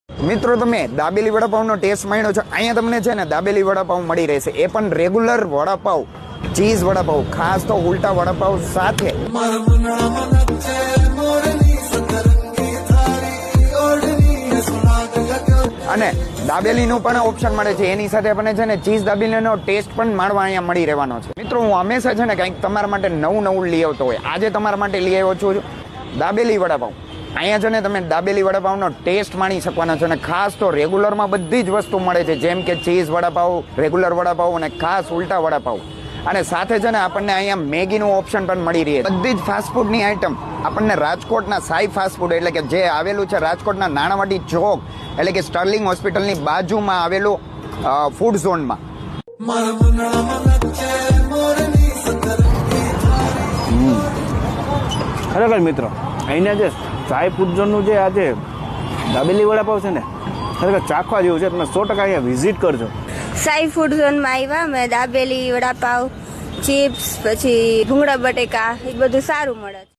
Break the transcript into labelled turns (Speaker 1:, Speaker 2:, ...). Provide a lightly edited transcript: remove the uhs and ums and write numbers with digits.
Speaker 1: મિત્રો તમે દાબેલી વડાપાવનો ટેસ્ટ માણ્યો છો. અહીંયા તમને છે ને દાબેલી વડાપાવ મળી રહેશે, એ પણ રેગ્યુલર વડાપાવ, ચીઝ વડાપાવ, ખાસ તો ઉલટા વડાપાવ સાથે. અને દાબેલીનું પણ ઓપ્શન મળે છે, એની સાથે આપણને છે ને ચીઝ દાબેલીનો ટેસ્ટ પણ માણવા અહીંયા મળી રહેવાનો છે. મિત્રો હું હંમેશા છે ને કંઈક તમારા માટે નવું લઈ આવતો હોય. આજે તમારા માટે લઈ આવ્યો છું દાબેલી વડાપાવ. અહીંયા છે ને તમે દાબેલી વડાપાવનો ટેસ્ટ માણી શકવાના છો. અને ખાસ તો રેગ્યુલરમાં બધી જ વસ્તુ મળે છે, જેમ કે ચીઝ વડાપાવ, રેગ્યુલર વડાપાવ અને ખાસ ઉલટા વડાપાવ. અને સાથે છે ને આપણને અહીંયા મેગીનું ઓપ્શન પણ મળી રહે. બધી જ ફાસ્ટફૂડની આઈટમ આપણને રાજકોટના સાઈ ફાસ્ટફૂડ, એટલે કે જે આવેલું છે રાજકોટના નાણાવટી ચોક, એટલે કે સ્ટર્લિંગ હોસ્પિટલની બાજુમાં આવેલું ફૂડ ઝોનમાં.
Speaker 2: ખરેખર મિત્રો અહીંના જે સાઈ ફૂડ ઝોનનું જે આજે દાબેલી વડાપાવ છે ને, ખરેખર ચાખવા જેવું છે. તમે 100% અહીંયા વિઝિટ કરજો.
Speaker 3: સાઈ ફૂડ ઝોનમાં આવ્યા અમે. દાબેલી વડાપાવ, ચિપ્સ, પછી ભૂંગળા બટેકા, એ બધું સારું મળે છે.